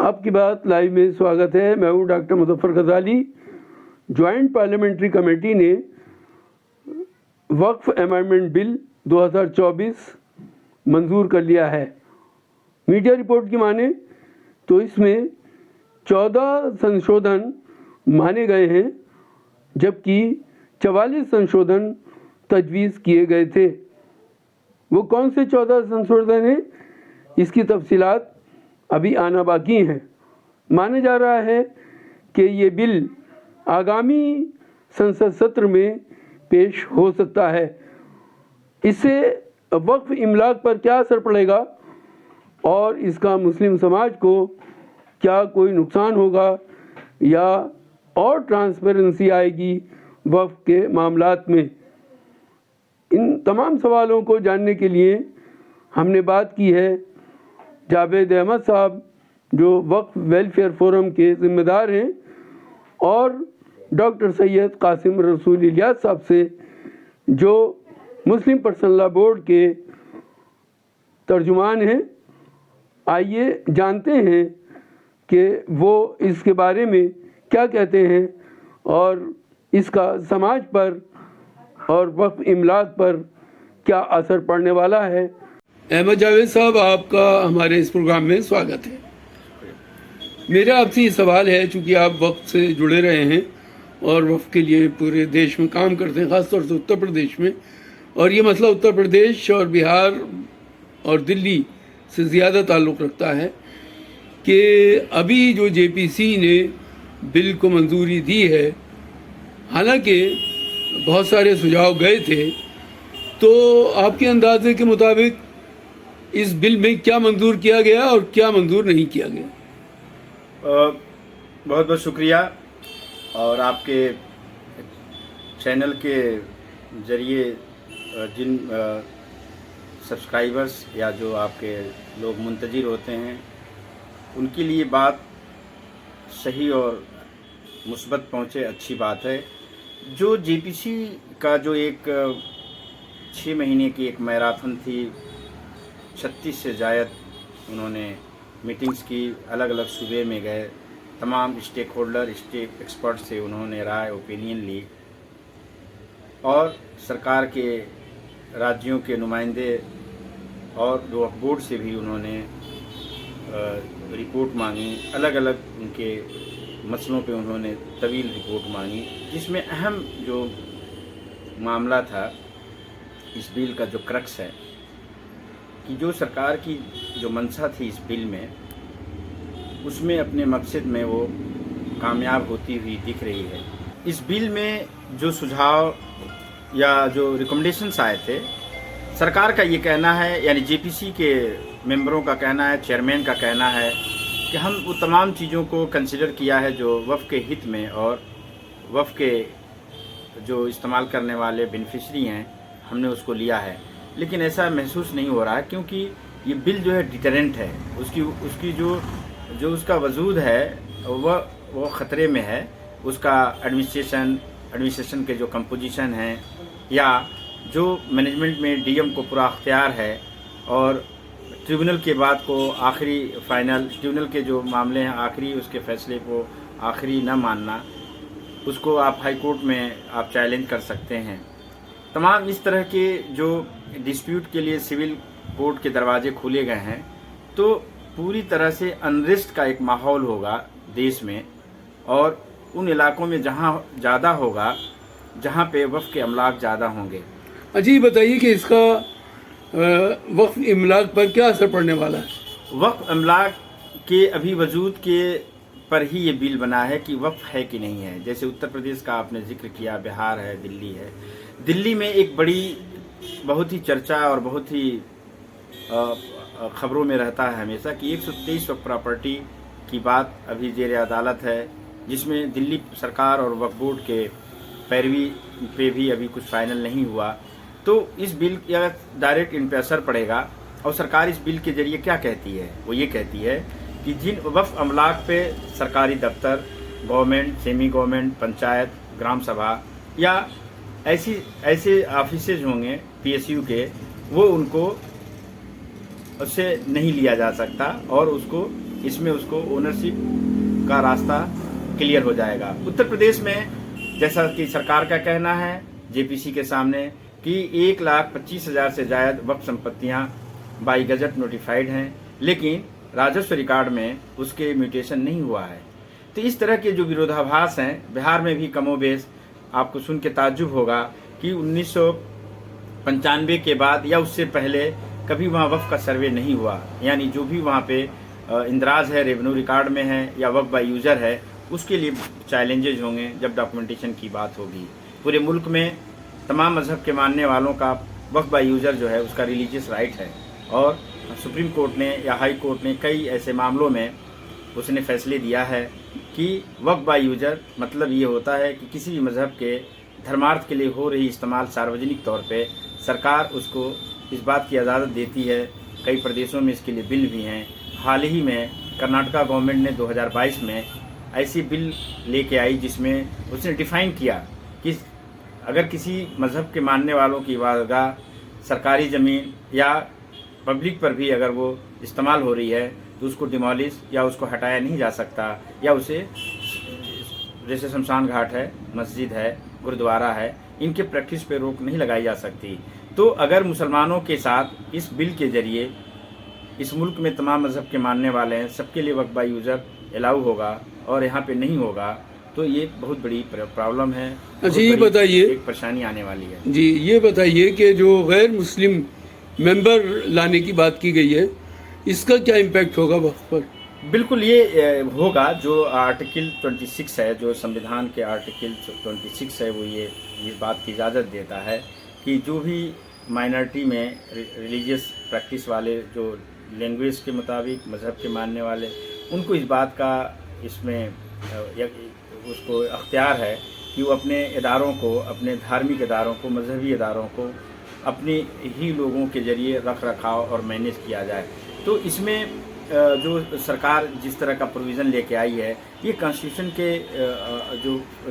आपकी बात लाइव में स्वागत है। मैं हूँ डॉक्टर मुजफ्फर गजाली। ज्वाइंट पार्लियामेंट्री कमेटी ने वक्फ अमेंडमेंट बिल 2024 मंजूर कर लिया है। मीडिया रिपोर्ट की माने तो इसमें 14 संशोधन माने गए हैं, जबकि 44 संशोधन तजवीज़ किए गए थे। वो कौन से 14 संशोधन हैं, इसकी तफसीलात अभी आना बाकी हैं। माना जा रहा है कि ये बिल आगामी संसद सत्र में पेश हो सकता है। इससे वक्फ इमलाक पर क्या असर पड़ेगा और इसका मुस्लिम समाज को क्या कोई नुकसान होगा या और ट्रांसपेरेंसी आएगी वक्फ के मामलात में, इन तमाम सवालों को जानने के लिए हमने बात की है जावेद अहमद साहब, जो वक्फ वेलफेयर फोरम के ज़िम्मेदार हैं, और डॉक्टर सैयद कासिम रसूल इलियास साहब से, जो मुस्लिम पर्सनल लॉ बोर्ड के तर्जुमान हैं। आइए जानते हैं कि वो इसके बारे में क्या कहते हैं और इसका समाज पर और वक्फ इमलाक पर क्या असर पड़ने वाला है। अहमद जावेद साहब, आपका हमारे इस प्रोग्राम में स्वागत है। मेरा आपसे ये सवाल है, चूँकि आप वक्फ से जुड़े रहे हैं और वक्फ के लिए पूरे देश में काम करते हैं, ख़ासतौर से उत्तर प्रदेश में, और ये मसला उत्तर प्रदेश और बिहार और दिल्ली से ज़्यादा ताल्लुक़ रखता है कि अभी जो जेपीसी ने बिल को मंजूरी दी है, हालांकि बहुत सारे सुझाव गए थे, तो आपके अंदाजे के मुताबिक इस बिल में क्या मंजूर किया गया और क्या मंजूर नहीं किया गया? बहुत बहुत शुक्रिया। और आपके चैनल के ज़रिए जिन सब्सक्राइबर्स या जो आपके लोग मुंतज़िर होते हैं, उनके लिए बात सही और मुस्बत पहुँचे, अच्छी बात है। जो जेपीसी का जो एक 6 महीने की एक मैराथन थी, 36 से ज़ायद उन्होंने मीटिंग्स की, अलग अलग सूबे में गए, तमाम स्टेक होल्डर, स्टेक एक्सपर्ट से उन्होंने राय ओपिनियन ली, और सरकार के राज्यों के नुमाइंदे और वक्फ बोर्ड से भी उन्होंने रिपोर्ट मांगी। अलग अलग उनके मसलों पे उन्होंने तवील रिपोर्ट मांगी, जिसमें अहम जो मामला था इस बिल का, जो क्रक्स है कि जो सरकार की जो मंशा थी इस बिल में, उसमें अपने मकसद में वो कामयाब होती हुई दिख रही है। इस बिल में जो सुझाव या जो रिकमेंडेशंस आए थे, सरकार का ये कहना है, यानी जेपीसी के मेंबरों का कहना है, चेयरमैन का कहना है कि हम वो तमाम चीज़ों को कंसिडर किया है जो वक्फ के हित में और वक्फ के जो इस्तेमाल करने वाले बेनिफिशरी हैं, हमने उसको लिया है। लेकिन ऐसा महसूस नहीं हो रहा है, क्योंकि ये बिल जो है डिटरेंट है। उसकी जो उसका वजूद है वो ख़तरे में है। उसका एडमिनिस्ट्रेशन के जो कंपोजिशन है, या जो मैनेजमेंट में डीएम को पूरा अख्तियार है, और ट्रिब्यूनल के बाद को आखिरी फाइनल, ट्रिब्यूनल के जो मामले हैं आखिरी, उसके फैसले को आखिरी न मानना, उसको आप हाई कोर्ट में आप चैलेंज कर सकते हैं। तमाम इस तरह के जो डिस्प्यूट के लिए सिविल कोर्ट के दरवाजे खोले गए हैं, तो पूरी तरह से अनरेस्ट का एक माहौल होगा देश में, और उन इलाकों में जहां ज़्यादा होगा, जहां पे वक्फ के अमलाक ज़्यादा होंगे। अजी बताइए कि इसका वक्फ इमलाक पर क्या असर पड़ने वाला है? वक्फ अमलाक के अभी वजूद के पर ही ये बिल बना है कि वक्फ है कि नहीं है। जैसे उत्तर प्रदेश का आपने जिक्र किया, बिहार है, दिल्ली है। दिल्ली में एक बड़ी बहुत ही चर्चा और बहुत ही खबरों में रहता है हमेशा कि 123 वक्फ प्रॉपर्टी की बात अभी जेर अदालत है, जिसमें दिल्ली सरकार और वक्फ बोर्ड के पैरवी पे भी अभी कुछ फाइनल नहीं हुआ। तो इस बिल का डायरेक्ट इन पे असर पड़ेगा। और सरकार इस बिल के जरिए क्या कहती है, वो ये कहती है कि जिन वक्फ अमलाक पे सरकारी दफ्तर, गवर्नमेंट, सेमी गवर्नमेंट, पंचायत, ग्राम सभा या ऐसे ऑफिसेज होंगे पीएसयू के, वो उनको उससे नहीं लिया जा सकता और उसको इसमें उसको ओनरशिप का रास्ता क्लियर हो जाएगा। उत्तर प्रदेश में जैसा कि सरकार का कहना है जेपीसी के सामने कि 1,25,000 से ज़्यादा वक्फ संपत्तियां बाई गजट नोटिफाइड हैं, लेकिन राजस्व रिकॉर्ड में उसके म्यूटेशन नहीं हुआ है। तो इस तरह के जो विरोधाभास हैं बिहार में भी कमोबेश आपको सुन के ताज्जुब होगा कि 1995 के बाद या उससे पहले कभी वहाँ वक्फ का सर्वे नहीं हुआ, यानी जो भी वहाँ पे इंदराज है, रेवेन्यू रिकॉर्ड में है या वक्फ बाय यूज़र है, उसके लिए चैलेंजेज होंगे जब डॉक्यूमेंटेशन की बात होगी। पूरे मुल्क में तमाम मजहब के मानने वालों का वक्फ बाय यूज़र जो है उसका रिलीजियस राइट है, और सुप्रीम कोर्ट ने या हाई कोर्ट ने कई ऐसे मामलों में उसने फैसले दिया है कि वक्फ बाय यूज़र मतलब ये होता है कि किसी भी मजहब के धर्मार्थ के लिए हो रही इस्तेमाल सार्वजनिक तौर पे सरकार उसको इस बात की इजाज़त देती है। कई प्रदेशों में इसके लिए बिल भी हैं। हाल ही में कर्नाटका गवर्नमेंट ने 2022 में ऐसी बिल लेके आई जिसमें उसने डिफ़ाइन किया कि अगर किसी मजहब के मानने वालों की इबादतगाह, सरकारी ज़मीन या पब्लिक पर भी अगर वो इस्तेमाल हो रही है तो उसको डिमोलिश या उसको हटाया नहीं जा सकता, या उसे जैसे शमशान घाट है, मस्जिद है, गुरुद्वारा है, इनके प्रैक्टिस पे रोक नहीं लगाई जा सकती। तो अगर मुसलमानों के साथ इस बिल के जरिए इस मुल्क में तमाम मजहब के मानने वाले हैं, सबके लिए वक्फ बाय यूज़र अलाउ होगा और यहाँ पे नहीं होगा, तो ये बहुत बड़ी प्रॉब्लम है। अच्छा, ये बताइए, एक परेशानी आने वाली है जी। ये बताइए कि जो गैर मुस्लिम मेंबर लाने की बात की गई है, इसका क्या इम्पैक्ट होगा वक्फ पर? बिल्कुल ये होगा। जो आर्टिकल 26 है, जो संविधान के आर्टिकल 26 है, वो ये इस बात की इजाज़त देता है कि जो भी माइनॉरिटी में रिलीजियस प्रैक्टिस वाले, जो लैंग्वेज के मुताबिक मज़हब के मानने वाले, उनको इस बात का इसमें उसको अख्तियार है कि वो अपने इदारों को, अपने धार्मिक इदारों को, मजहबी इदारों को अपने ही लोगों के ज़रिए रख रखाव और मैनेज किया जाए। तो इसमें जो सरकार जिस तरह का प्रोविज़न लेके आई है, ये कॉन्स्टिट्यूशन के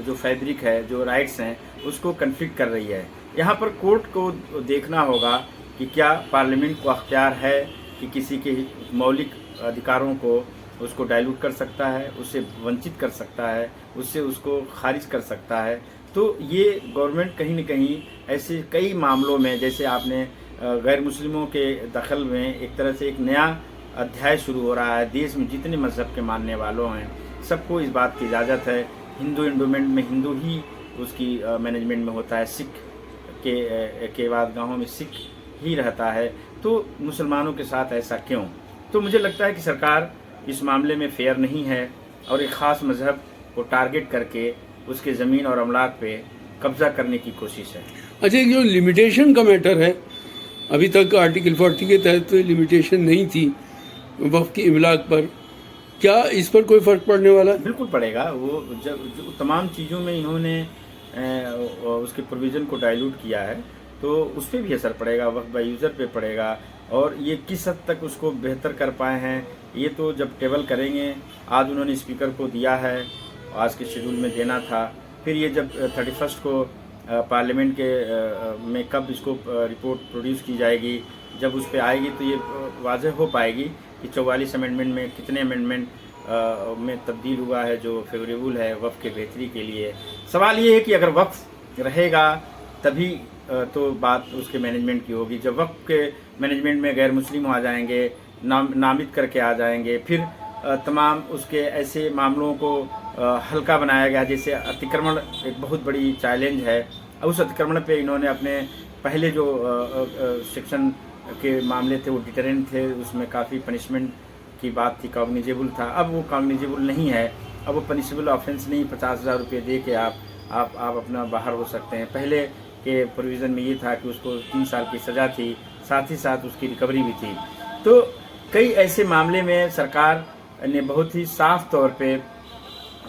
जो फैब्रिक है, जो राइट्स हैं, उसको कन्फ्लिक्ट कर रही है। यहाँ पर कोर्ट को देखना होगा कि क्या पार्लियामेंट को अख्तियार है कि किसी के मौलिक अधिकारों को उसको डाइल्यूट कर सकता है, उससे वंचित कर सकता है, उससे उसको खारिज कर सकता है। तो ये गवर्नमेंट कहीं न कहीं ऐसे कई मामलों में, जैसे आपने गैर मुस्लिमों के दखल में एक तरह से एक नया अध्याय शुरू हो रहा है। देश में जितने मज़हब के मानने वालों हैं, सबको इस बात की इजाज़त है। हिंदू एंडोमेंट में हिंदू ही उसकी मैनेजमेंट में होता है, सिख के इबादतगाहों में सिख ही रहता है। तो मुसलमानों के साथ ऐसा क्यों? तो मुझे लगता है कि सरकार इस मामले में फेयर नहीं है और एक ख़ास मज़हब को टारगेट करके उसके ज़मीन और अमलाक पे कब्ज़ा करने की कोशिश है। अच्छा, एक जो लिमिटेशन का मैटर है, अभी तक आर्टिकल 40 के तहत लिमिटेशन नहीं थी वक्फ की इमलाक पर, क्या इस पर कोई फ़र्क पड़ने वाला है? बिल्कुल पड़ेगा। वो जब जो तमाम चीज़ों में इन्होंने उसके प्रोविज़न को डाइल्यूट किया है, तो उस पर भी असर पड़ेगा, वक्फ बाय यूज़र पे पड़ेगा। और ये किस हद तक उसको बेहतर कर पाए हैं, ये तो जब टेबल करेंगे। आज उन्होंने स्पीकर को दिया है, आज के शेड्यूल में देना था, फिर ये जब 31 को पार्लियामेंट के में कब इसको रिपोर्ट प्रोड्यूस की जाएगी, जब उस पर आएगी तो ये वाज़ेह हो पाएगी कि 44 अमेंडमेंट में कितने अमेंडमेंट में तब्दील हुआ है जो फेवरेबल है वक्फ के बेहतरी के लिए। सवाल ये है कि अगर वक्फ रहेगा तभी तो बात उसके मैनेजमेंट की होगी। जब वक्फ के मैनेजमेंट में गैर मुस्लिम आ जाएंगे, नामित करके आ जाएंगे, फिर तमाम उसके ऐसे मामलों को हल्का बनाया गया, जैसे अतिक्रमण एक बहुत बड़ी चैलेंज है। उस अतिक्रमण पे इन्होंने अपने पहले जो सेक्शन के मामले थे वो डिटरेंट थे, उसमें काफ़ी पनिशमेंट की बात थी, कॉग्निजेबल था। अब वो कॉग्निजेबल नहीं है, अब वो पनिशेबल ऑफेंस नहीं, 50,000 रुपये दे के आप अपना बाहर हो सकते हैं। पहले के प्रोविज़न में ये था कि उसको 3 साल की सज़ा थी, साथ ही साथ उसकी रिकवरी भी थी। तो कई ऐसे मामले में सरकार ने बहुत ही साफ तौर पे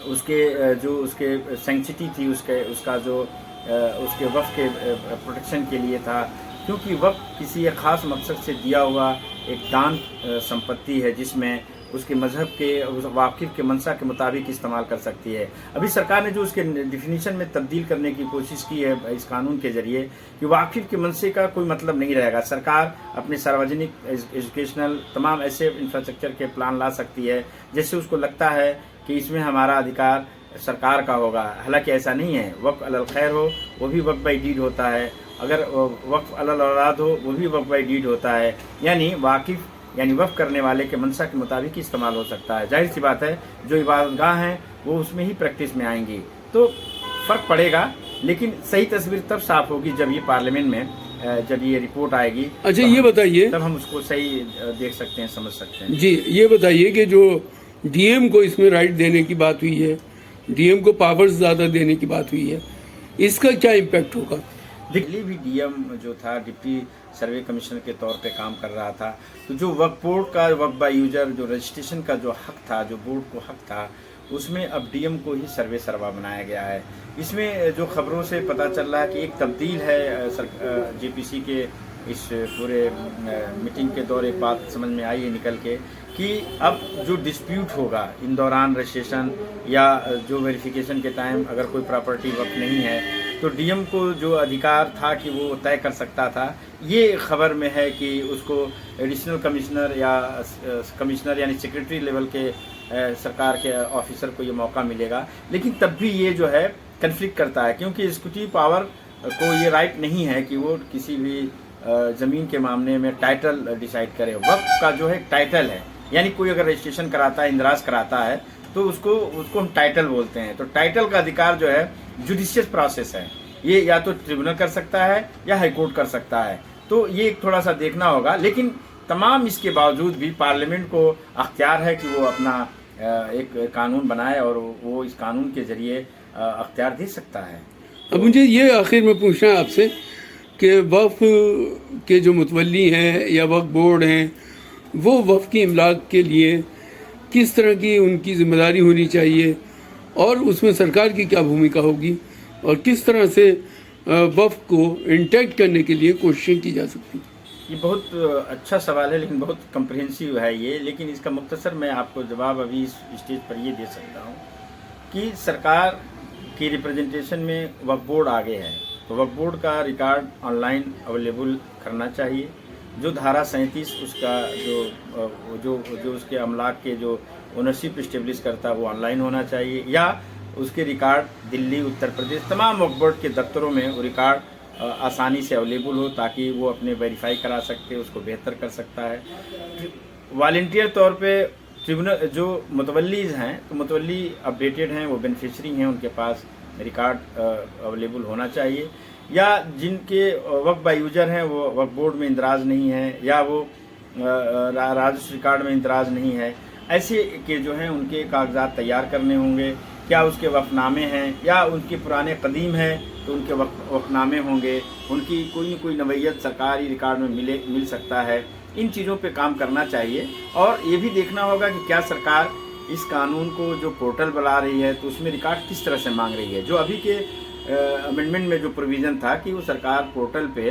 उसके जो उसके सेंसिटी थी, उसका जो उसके वक्फ के प्रोटेक्शन के लिए था, क्योंकि वक्फ किसी एक ख़ास मकसद से दिया हुआ एक दान संपत्ति है जिसमें उसके मजहब के, उस वाकिफ के मंशा के मुताबिक इस्तेमाल कर सकती है। अभी सरकार ने जो उसके डिफिनीशन में तब्दील करने की कोशिश की है इस कानून के जरिए कि वाकिफ के मंशे का कोई मतलब नहीं रहेगा। सरकार अपने सार्वजनिक एजुकेशनल तमाम ऐसे इंफ्रास्ट्रक्चर के प्लान ला सकती है जैसे उसको लगता है कि इसमें हमारा अधिकार सरकार का होगा। हालांकि ऐसा नहीं है। वक्फ अलल खैर हो वो भी वक्फ बाई डीड होता है, अगर वक्फ अलल औलाद हो वो भी वक्फ बाई डीड होता है। यानी वाकिफ यानी वक्फ करने वाले के मंशा के मुताबिक इस्तेमाल हो सकता है। जाहिर सी बात है जो इबादतगाह हैं वो उसमें ही प्रैक्टिस में आएंगी, तो फ़र्क पड़ेगा। लेकिन सही तस्वीर तब साफ होगी जब ये पार्लियामेंट में जब ये रिपोर्ट आएगी। अच्छा, ये बताइए, तब हम उसको सही देख सकते हैं, समझ सकते हैं। जी ये बताइए कि जो डीएम को इसमें राइट देने की बात हुई है, डीएम को पावर्स ज़्यादा देने की बात हुई है, इसका क्या इम्पैक्ट होगा? दिल्ली भी डीएम जो था डिप्टी सर्वे कमिश्नर के तौर पे काम कर रहा था, तो जो वक्फ बोर्ड का वक्फ बाय यूजर जो रजिस्ट्रेशन का जो हक था, जो बोर्ड को हक था, उसमें अब डीएम को ही सर्वे सर्वा बनाया गया है। इसमें जो खबरों से पता चल रहा है कि एक तब्दील है जेपीसी के इस पूरे मीटिंग के दौर एक बात समझ में आई है निकल के कि अब जो डिस्प्यूट होगा इन दौरान रजिस्ट्रेशन या जो वेरिफिकेशन के टाइम अगर कोई प्रॉपर्टी वक्त नहीं है तो डीएम को जो अधिकार था कि वो तय कर सकता था। ये खबर में है कि उसको एडिशनल कमिश्नर या कमिश्नर यानी सेक्रेटरी लेवल के सरकार के ऑफिसर को ये मौका मिलेगा। लेकिन तब भी ये जो है कन्फ्लिक्ट करता है क्योंकि एग्जीक्यूटिव पावर को ये राइट नहीं है कि वो किसी भी ज़मीन के मामले में टाइटल डिसाइड करे। वक्त का जो है टाइटल है, यानी कोई अगर रजिस्ट्रेशन कराता है, इंदराज कराता है तो उसको हम टाइटल बोलते हैं। तो टाइटल का अधिकार जो है जुडिशियस प्रोसेस है, ये या तो ट्रिब्यूनल कर सकता है या हाईकोर्ट कर सकता है। तो ये थोड़ा सा देखना होगा। लेकिन तमाम इसके बावजूद भी पार्लियामेंट को अख्तियार है कि वो अपना एक कानून बनाए और वो इस कानून के जरिए अख्तियार दे सकता है। अब मुझे ये आखिर में पूछना है आपसे कि वक्फ के जो मुतवल्ली हैं या वक्फ बोर्ड हैं वो वक्फ की इमलाक के लिए किस तरह की उनकी जिम्मेदारी होनी चाहिए और उसमें सरकार की क्या भूमिका होगी और किस तरह से वक्फ को इंटैक्ट करने के लिए कोशिशें की जा सकती हैं? ये बहुत अच्छा सवाल है लेकिन बहुत कम्प्रिहेंसिव है ये। लेकिन इसका मुख्तसर मैं आपको जवाब अभी इस स्टेज पर ये दे सकता हूँ कि सरकार की रिप्रेजेंटेशन में वक्फ बोर्ड आगे है, तो वक्फ बोर्ड का रिकॉर्ड ऑनलाइन अवेलेबल करना चाहिए। जो धारा 37 उसका जो उसके अमलाक के जो ओनरशिप इस्टेब्लिश करता है वो ऑनलाइन होना चाहिए, या उसके रिकॉर्ड दिल्ली, उत्तर प्रदेश तमाम वक्फ बोर्ड के दफ्तरों में वो रिकॉर्ड आसानी से अवेलेबल हो ताकि वो अपने वेरीफाई करा सकते, उसको बेहतर कर सकता है। वॉलंटियर तौर पे ट्रिब्यूनल जो मुतवल्लीज हैं तो मुतवल्ली अपडेटेड हैं, वो बेनिफिशरी हैं, उनके पास रिकॉर्ड अवेलेबल होना चाहिए। या जिनके वक्फ बाय यूजर हैं वो वक्फ बोर्ड में इंदराज नहीं है या वो राजस्व रिकॉर्ड में इंदराज नहीं है, ऐसे के जो हैं उनके कागजात तैयार करने होंगे। क्या उसके वक्फनामे हैं या उनके पुराने कदीम हैं तो उनके वक्फनामे होंगे, उनकी कोई न कोई नवैयत सरकारी रिकॉर्ड में मिल सकता है। इन चीज़ों पे काम करना चाहिए और ये भी देखना होगा कि क्या सरकार इस कानून को जो पोर्टल बना रही है तो उसमें रिकॉर्ड किस तरह से मांग रही है। जो अभी के अमेंडमेंट में जो प्रोविज़न था कि वो सरकार पोर्टल पे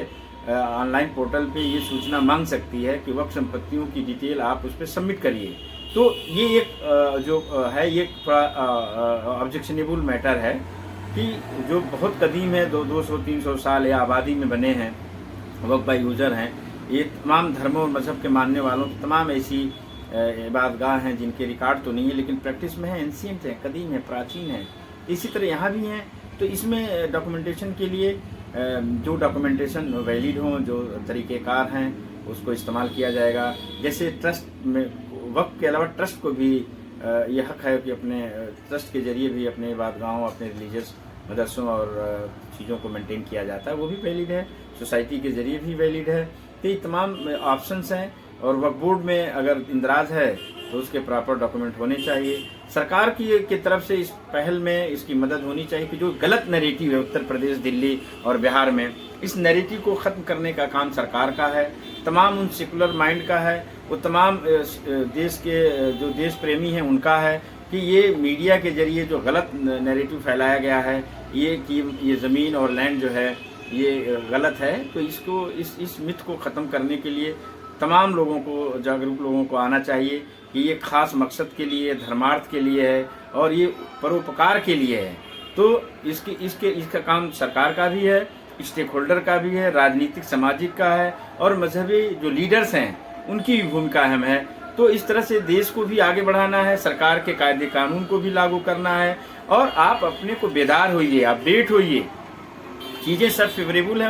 ऑनलाइन पोर्टल पे ये सूचना मांग सकती है कि वक्फ संपत्तियों की डिटेल आप उस पर सबमिट करिए, तो ये एक जो है ये ऑब्जेक्शनेबल मैटर है कि जो बहुत कदीम है, 200-300 साल या आबादी में बने हैं, वक्फ बाय यूज़र हैं, ये तमाम धर्मों और मज़हब के मानने वालों की तमाम ऐसी इबादतगाह हैं जिनके रिकॉर्ड तो नहीं है लेकिन प्रैक्टिस में है, एंशिएंट है, कदीम है, प्राचीन है। इसी तरह यहाँ भी हैं, तो इसमें डॉक्यूमेंटेशन के लिए जो डॉक्यूमेंटेशन वैलिड हों, जो तरीक़ेकार हैं उसको इस्तेमाल किया जाएगा। जैसे ट्रस्ट में वक्फ के अलावा ट्रस्ट को भी ये हक है कि अपने ट्रस्ट के जरिए भी अपने इबादतगाहों, अपने रिलीजियस मदरसों और चीज़ों को मेंटेन किया जाता है, वो भी वैलिड है। सोसाइटी के जरिए भी वैलिड है। तो ये तमाम ऑप्शंस हैं और वक्फ बोर्ड में अगर इंदराज है तो उसके प्रॉपर डॉक्यूमेंट होने चाहिए। सरकार की तरफ से इस पहल में इसकी मदद होनी चाहिए कि जो गलत नैरेटिव है उत्तर प्रदेश, दिल्ली और बिहार में, इस नैरेटिव को ख़त्म करने का काम सरकार का है, तमाम उन सेकुलर माइंड का है, वो तमाम देश के जो देश प्रेमी हैं उनका है कि ये मीडिया के जरिए जो गलत नैरेटिव फैलाया गया है ये कि ये ज़मीन और लैंड जो है ये गलत है, तो इसको इस मिथ को ख़त्म करने के लिए तमाम लोगों को, जागरूक लोगों को आना चाहिए कि ये खास मकसद के लिए, धर्मार्थ के लिए है और ये परोपकार के लिए है। तो इसका काम सरकार का भी है, स्टेक होल्डर का भी है, राजनीतिक सामाजिक का है और मजहबी जो लीडर्स हैं उनकी भी भूमिका अहम है। तो इस तरह से देश को भी आगे बढ़ाना है, सरकार के कायदे कानून को भी लागू करना है और आप अपने को बेदार होइए, अपडेट होइए, चीज़ें सब फेवरेबल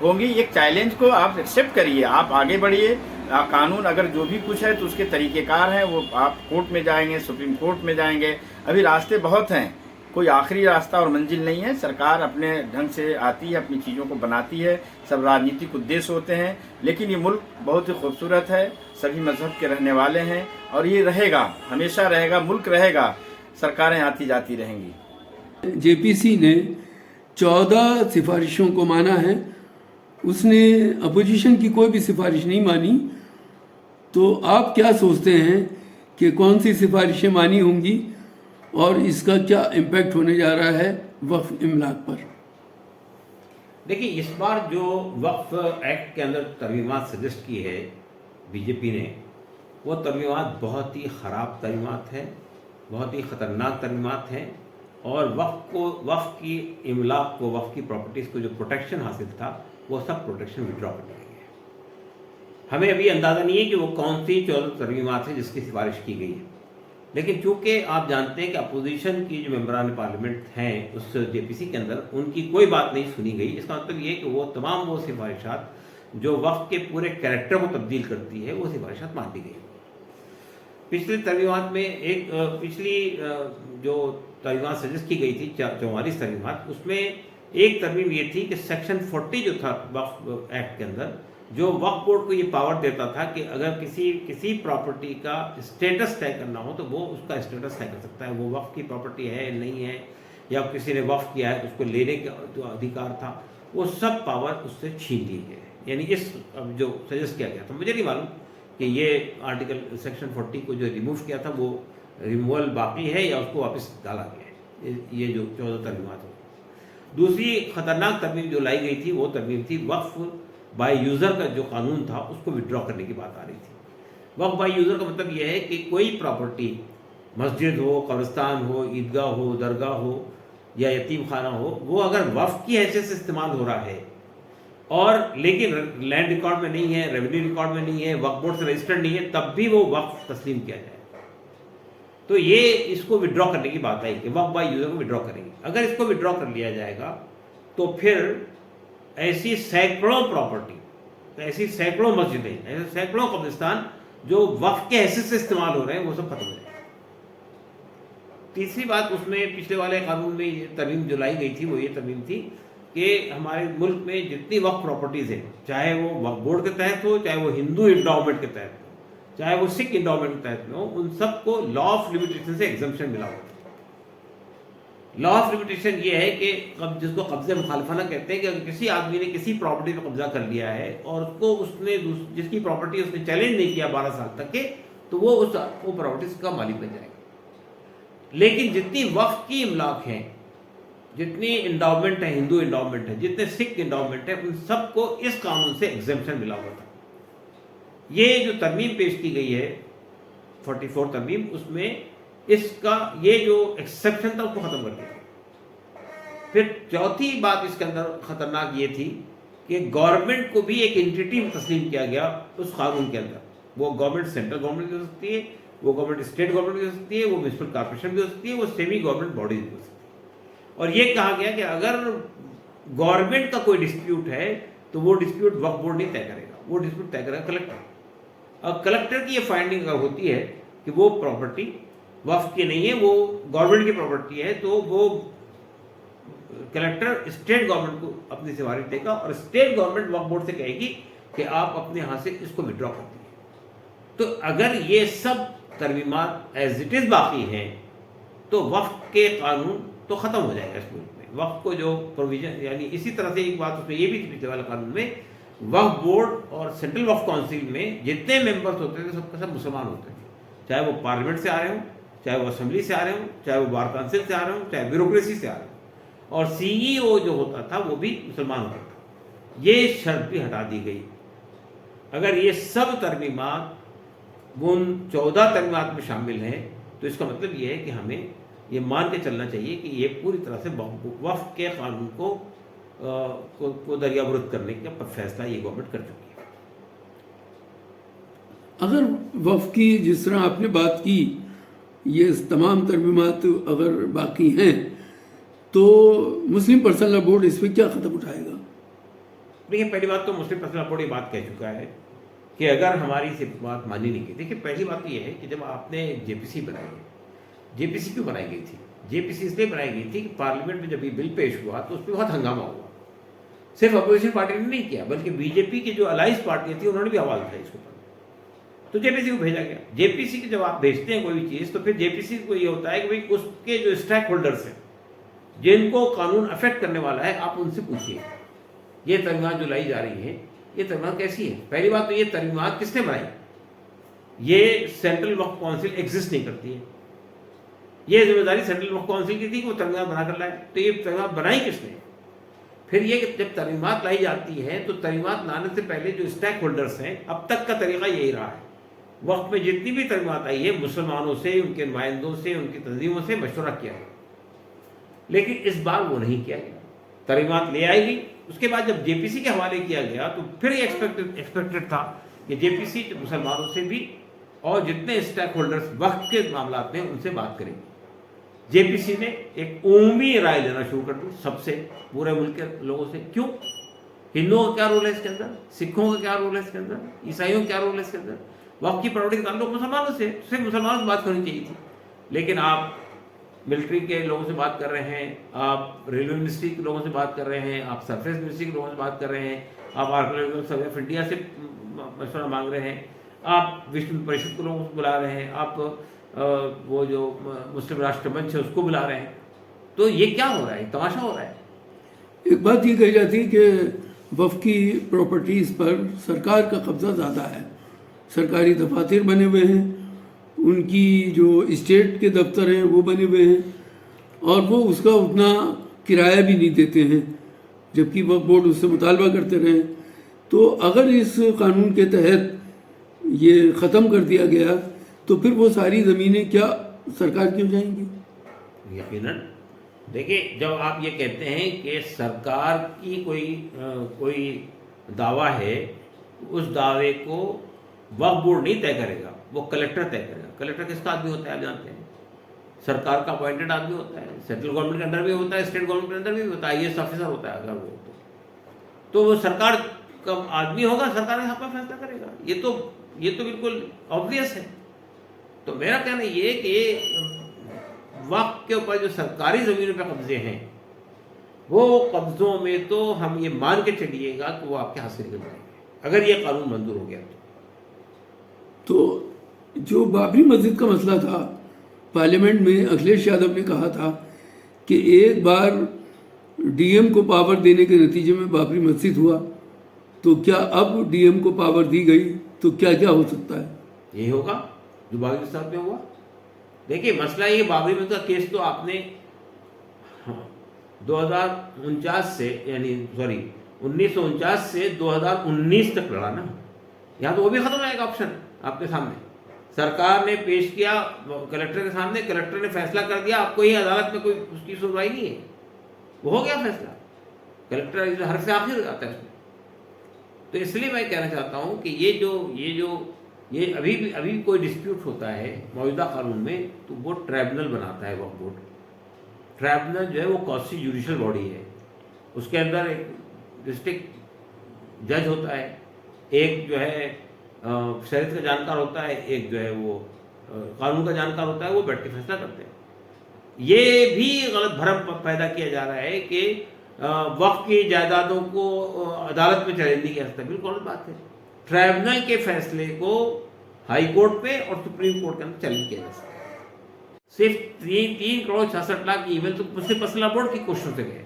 होंगी। एक चैलेंज को आप एक्सेप्ट करिए, आप आगे बढ़िए। कानून अगर जो भी कुछ है तो उसके तरीक़ेकार हैं, वो आप कोर्ट में जाएंगे, सुप्रीम कोर्ट में जाएंगे, अभी रास्ते बहुत हैं, कोई आखिरी रास्ता और मंजिल नहीं है। सरकार अपने ढंग से आती है, अपनी चीज़ों को बनाती है, सब राजनीतिक उद्देश्य होते हैं, लेकिन ये मुल्क बहुत ही खूबसूरत है, सभी मजहब के रहने वाले हैं और ये रहेगा, हमेशा रहेगा, मुल्क रहेगा, सरकारें आती जाती रहेंगी। जेपीसी ने 14 सिफारिशों को माना है, उसने अपोजिशन की कोई भी सिफारिश नहीं मानी। तो आप क्या सोचते हैं कि कौन सी सिफारिशें मानी होंगी और इसका क्या इम्पैक्ट होने जा रहा है वक्फ इमलाक पर? देखिए, इस बार जो वक्फ एक्ट के अंदर तरमीमात सजेस्ट की है बीजेपी ने, वो तरमीमात बहुत ही ख़राब तरमीमात है, बहुत ही ख़तरनाक तरमीमात हैं और वक्फ की इमलाक को, वक्फ की प्रॉपर्टीज़ को जो प्रोटेक्शन हासिल था वो सब प्रोटेक्शन विड्रॉ कर ली है। हमें अभी अंदाज़ा नहीं है कि वो कौन सी 14 तरमीमात है जिसकी सिफारिश की गई है, लेकिन चूंकि आप जानते हैं कि अपोजिशन की जो मेंबरान पार्लियामेंट हैं उस जेपीसी के अंदर, उनकी कोई बात नहीं सुनी गई। इसका मतलब ये कि वो तमाम वो सिफारिशात जो वक्फ के पूरे कैरेक्टर को तब्दील करती है, वो सिफारिशात मान ली गई। पिछली तरमीमात में पिछली जो तरमीमात सजेस्ट की गई थी 44 तरमीमात, उसमें एक तरमीम ये थी कि सेक्शन 40 जो था वक्फ एक्ट के अंदर, जो वक्फ बोर्ड को ये पावर देता था कि अगर किसी प्रॉपर्टी का स्टेटस तय करना हो तो वो उसका स्टेटस तय कर सकता है, वो वक्फ की प्रॉपर्टी है नहीं है, या किसी ने वक्फ किया है उसको लेने का जो अधिकार था, वो सब पावर उससे छीन ली गई। यानी इस जो सजेस्ट किया गया था, मुझे नहीं मालूम कि ये आर्टिकल सेक्शन 40 को जो रिमूव किया था वो रिमूवल बाकी है या उसको वापस डाला गया है, ये जो 14 तरमीमात हो। दूसरी खतरनाक तरमीम जो लाई गई थी वो तरमीम थी वक्फ बाय यूज़र का जो कानून था उसको विड्रॉ करने की बात आ रही थी। वक्फ बाय यूज़र का मतलब यह है कि कोई प्रॉपर्टी, मस्जिद हो, कब्रिस्तान हो, ईदगाह हो, दरगाह हो या यतीम खाना हो, वो अगर वक्फ की हैसियत से इस्तेमाल हो रहा है और लेकिन लैंड रिकॉर्ड में नहीं है, रेवेन्यू रिकॉर्ड में नहीं है, वक्फ बोर्ड से रजिस्टर्ड नहीं है, तब भी वो वक्फ तस्लीम किया जाए। तो ये इसको विड्रॉ करने की बात आई कि वक्फ बाय यूज़र को विड्रॉ करेंगे। अगर इसको विड्रॉ कर लिया जाएगा तो फिर ऐसी सैकड़ों प्रॉपर्टी, ऐसी सैकड़ों मस्जिदें, ऐसे सैकड़ों कब्रिस्तान जो वक्फ के हैसियत से इस्तेमाल हो रहे हैं, वो सब खत्म हो जाएंगे। तीसरी बात उसमें पिछले वाले कानून में ये तरमीम जो लाई गई थी वो ये तरमीम थी कि हमारे मुल्क में जितनी वक्फ प्रॉपर्टीज़ हैं, चाहे वो वक्फ बोर्ड के तहत हो, चाहे वो हिंदू इंडोमेंट के तहत हो, चाहे वो सिख इंडोमेंट के तहत में हो, उन सबको लॉ ऑफ लिमिटेशन से एग्जम्पशन मिला होता है। लॉ ऑफ लिमिटेशन ये है कि जिसको कब्जे मुखालफाना कहते हैं कि अगर किसी आदमी ने किसी प्रॉपर्टी पर कब्जा कर लिया है और उसको उसने जिसकी प्रॉपर्टी उसने चैलेंज नहीं किया 12 साल तक के, तो वो प्रॉपर्टी का मालिक बन जाएगा। लेकिन जितनी वक्फ की इमलाक हैं, जितनी इंडोमेंट है, हिंदू इंडोमेंट है, जितने सिख इंडोमेंट है, उन सबको इस कानून से एग्जम्पशन मिला हुआ था। ये जो तरमीम पेश की गई है 44 तरमीम, उसमें इसका ये जो एक्सेप्शन था उसको ख़त्म कर दिया। फिर चौथी बात इसके अंदर ख़तरनाक ये थी कि गवर्नमेंट को भी एक एंटिटी तस्लीम किया गया उस कानून के अंदर। वो गवर्नमेंट सेंट्रल गवर्नमेंट भी हो सकती है, वो गवर्नमेंट स्टेट गवर्नमेंट भी हो सकती है, वो म्यूनसिपल कॉर्पोरेशन भी हो सकती है, वो सेमी गवर्नमेंट बॉडी भी हो सकती है। और ये कहा गया कि अगर गवर्नमेंट का कोई डिस्प्यूट है तो वो डिस्प्यूट वक्फ बोर्ड नहीं तय करेगा, वो डिस्प्यूट तय करेगा कलेक्टर। अब कलेक्टर की ये फाइंडिंग अगर होती है कि वो प्रॉपर्टी वक्फ की नहीं है, वो गवर्नमेंट की प्रॉपर्टी है, तो वो कलेक्टर स्टेट गवर्नमेंट को अपनी सिफारिश देगा और स्टेट गवर्नमेंट वक्फ बोर्ड से कहेगी कि आप अपने यहाँ से इसको विड्रॉ कर दीजिए। तो अगर ये सब तरमीमात एज इट इज़ बाकी हैं तो वक्फ के कानून तो ख़त्म हो जाएगा इस मुल्क में। वक्फ को जो प्रोविजन, यानी इसी तरह से एक बात उसमें ये भी थी पिछले वाले कानून में, वक्फ बोर्ड और सेंट्रल वक्फ काउंसिल में जितने मेंबर्स होते थे सबके सब मुसलमान होते थे, चाहे वो पार्लियामेंट से आ रहे हों, चाहे वो असेंबली से आ रहे हों, चाहे वो बार काउंसिल से आ रहे हों, चाहे ब्यूरोक्रेसी से आ रहे हों, और CEO जो होता था वो भी मुसलमान होता था। ये शर्त भी हटा दी गई। अगर ये सब तरमीमात उन 14 तरमीमात में शामिल हैं तो इसका मतलब ये है कि हमें ये मान के चलना चाहिए कि ये पूरी तरह से वक्फ के कानून को दरियाबुरुद करने का फैसला ये गवर्नमेंट कर चुकी है। अगर वक्फ की जिस तरह आपने बात की, ये तमाम तरमीमात अगर बाकी हैं तो मुस्लिम पर्सनल लॉ बोर्ड इस पर क्या कदम उठाएगा? देखिए, पहली बात तो मुस्लिम पर्सनल लॉ बोर्ड ये बात कह चुका है कि अगर हमारी सिर्फ बात मानी नहीं गई। देखिए, पहली बात तो ये है कि जब आपने जेपीसी बनाई है, जेपीसी क्यों बनाई गई थी? जेपीसी इसलिए बनाई गई थी कि पार्लियामेंट में जब ये बिल पेश हुआ तो उस पर बहुत हंगामा हुआ। सिर्फ अपोजिशन पार्टी ने नहीं किया, बल्कि बीजेपी की जो अलाइंस पार्टियां थी उन्होंने भी आवाज उठाई इसके ऊपर, तो जेपीसी को भेजा गया। जेपीसी की जब आप भेजते हैं कोई भी चीज़ तो फिर जेपीसी को ये होता है कि भाई उसके जो स्टेक होल्डर्स हैं, जिनको कानून अफेक्ट करने वाला है, आप उनसे पूछिए ये तरमीमात जो लाई जा रही है, ये तरमीमात कैसी है। पहली बात तो ये तरमीमात किसने बनाई? ये सेंट्रल वक्फ काउंसिल एग्जिस्ट नहीं करती है। ये जिम्मेदारी सेंट्रल वक्फ काउंसिल की थी कि वो तरमीमात बनाकर लाए, तो ये तरमीमात बनाई किसने? फिर ये जब तरमीमात लाई जाती है तो तरमीमात लाने से पहले जो स्टेक होल्डर्स हैं, अब तक का तरीका यही रहा है, वक्त में जितनी भी तरमीमात आई है मुसलमानों से, उनके नुमाइंदों से, उनकी तंजीमों से मशवरा किया है, लेकिन इस बार वो नहीं किया गया। तरमीमात ले आई गई, उसके बाद जब जेपीसी के हवाले किया गया तो फिर ये एक्सपेक्टेड था कि जेपीसी मुसलमानों से भी और जितने स्टेक होल्डर्स वक्त के मामला में उनसे बात करेंगे। जेपीसी ने एक उमूमी राय लेना शुरू कर दी सबसे, पूरे मुल्क के लोगों से। क्यों? हिंदुओं का क्या रोल है इसके अंदर, सिखों का क्या रोल है इसके अंदर, ईसाइयों का क्या रोल है इसके अंदर, वक्त की प्रायोरिटी का ताल्लुक मुसलमानों से, सिर्फ मुसलमानों से बात करनी चाहिए थी। लेकिन आप मिलिट्री के लोगों से बात कर रहे हैं, आप रेलवे मिनिस्ट्री के लोगों से बात कर रहे हैं, आप सरफेस मिनिस्ट्री के लोगों से बात कर रहे हैं, आप आर्कियोलॉजिकल सर्वे ऑफ इंडिया से मशवरा मांग रहे हैं, आप विश्व परिषद के लोगों को बुला रहे हैं, आप वो जो मुस्लिम राष्ट्र मंच है उसको बुला रहे हैं। तो ये क्या हो रहा है? तमाशा हो रहा है। एक बात ये कही जाती है कि वक्फ की प्रॉपर्टीज़ पर सरकार का कब्जा ज़्यादा है, सरकारी दफातर बने हुए हैं, उनकी जो स्टेट के दफ्तर हैं वो बने हुए हैं, और वो उसका उतना किराया भी नहीं देते हैं, जबकि वक्फ बोर्ड उससे मुतालबा करते रहे। तो अगर इस कानून के तहत ये ख़त्म कर दिया गया तो फिर वो सारी ज़मीनें क्या सरकार की हो जाएंगी? यकीनन। देखिए, जब आप ये कहते हैं कि सरकार की कोई दावा है, उस दावे को वक्फ बोर्ड नहीं तय करेगा, वो कलेक्टर तय करेगा। कलेक्टर किसका आदमी होता है आप जानते हैं? सरकार का अपॉइंटेड आदमी होता है, सेंट्रल गवर्नमेंट के अंदर भी होता है, स्टेट गवर्नमेंट के अंदर भी होता है, IAS ऑफिसर होता है। अगर वो तो वो सरकार का आदमी होगा, सरकार के हिसाब का फैसला करेगा। ये तो बिल्कुल ऑब्वियस है। तो मेरा कहना ये है कि वक्फ के ऊपर जो सरकारी ज़मीनों पे कब्जे हैं, वो कब्जों में तो हम ये मान के चलिएगा कि वो आपके हाथ से निकल जाएंगे अगर ये कानून मंजूर हो गया तो जो बाबरी मस्जिद का मसला था, पार्लियामेंट में अखिलेश यादव ने कहा था कि एक बार DM को पावर देने के नतीजे में बाबरी मस्जिद हुआ, तो क्या अब DM को पावर दी गई तो क्या क्या हो सकता है? यही होगा जो बाबरी मस्जिद में हुआ। देखिए, मसला ये बाबरी मस्जिद का केस तो आपने 2049 से, यानी 1949 से 2019 तक लड़ा ना। यहाँ तो वो भी खत्म आएगा ऑप्शन आपके सामने। सरकार ने पेश किया कलेक्टर के सामने, कलेक्टर ने फैसला कर दिया, आपको ही अदालत में कोई उसकी सुनवाई नहीं है, वो हो गया फैसला। कलेक्टर हर से आखिर हो जाता है उसमें। तो इसलिए मैं कहना चाहता हूँ कि ये अभी कोई डिस्प्यूट होता है मौजूदा कानून में, तो वो ट्राइब्यूनल बनाता है वक्फ बोर्ड। ट्राइब्यूनल जो है वो कॉस्टी जुडिशल बॉडी है, उसके अंदर एक डिस्ट्रिक्ट जज होता है, एक जो है शरीयत का जानकार होता है, एक जो है वो कानून का जानकार होता है, वो बैठ के फैसला करते हैं। ये भी गलत भ्रम पैदा किया जा रहा है कि वक्फ की जायदादों को अदालत में चैलेंज नहीं किया सकता। बिल्कुल गलत बात है। ट्राइब्यूनल के फैसले को हाई कोर्ट पे और सुप्रीम कोर्ट के अंदर चैलेंज किया जा सकता है। सिर्फ 3 करोड़ 66 लाख ईमेल तो मुस्लिम पर्सनल बोर्ड की कोशिशों से गए,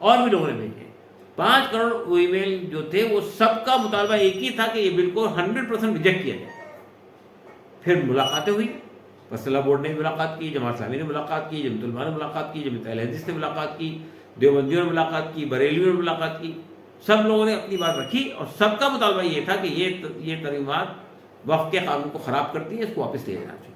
और भी लोगों ने भेजे। 5 करोड़ ईमेल जो थे वो सबका मुतालबा एक ही था कि ये बिल को 100% रिजेक्ट किया जाए। फिर मुलाकातें हुई, पर्सनल बोर्ड ने मुलाकात की, जमात इस्लामी ने मुलाकात की, जमीयत उलमा ने मुलाकात की, जमीयत अहले हदीस ने मुलाकात की, देवबंदियों ने मुलाकात की, बरेलियों ने मुलाकात की, सब लोगों ने अपनी बात रखी और सबका मुतालबा ये था कि ये तरमीमात वक्फ के कानून को ख़राब करती है, इसको वापस ले जाना चाहिए।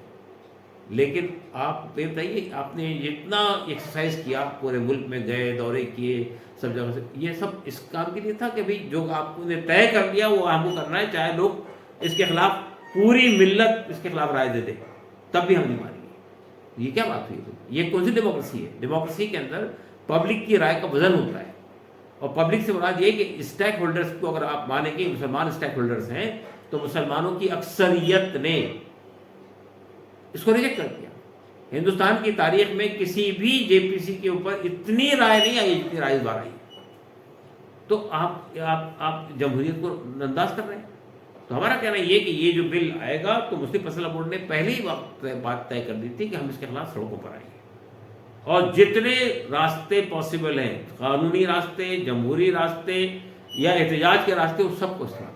लेकिन आप ये बताइए, आपने जितना एक्सरसाइज किया, पूरे मुल्क में गए, दौरे किए, सब जगह से, ये सब इस काम के लिए था कि भाई जो आपने तय कर लिया वो हमको करना है, चाहे लोग इसके खिलाफ पूरी मिल्लत इसके खिलाफ राय दे दे, तब भी हम नहीं मानेंगे। ये क्या बात हुई? ये कौन सी डेमोक्रेसी है? डेमोक्रेसी के अंदर पब्लिक की राय का वजन होता है, और पब्लिक से मुराद ये कि स्टेक होल्डर्स को अगर आप मानेंगे मुसलमान स्टेक होल्डर्स हैं, तो मुसलमानों की अक्सरियत ने इसको रिजेक्ट कर दिया। हिंदुस्तान की तारीख में किसी भी जेपीसी के ऊपर इतनी राय नहीं आई जितनी राय इस बार आई। तो आप जमहूरियत को नंदाज कर रहे हैं। तो हमारा कहना ये कि ये जो बिल आएगा, तो मुस्लिम फैसला बोर्ड ने पहले ही बात तय कर दी थी कि हम इसके खिलाफ सड़कों पर आएंगे, और जितने रास्ते पॉसिबल हैं, कानूनी रास्ते, जमहूरी रास्ते या एहतजाज के रास्ते, उस सबको इस्तेमाल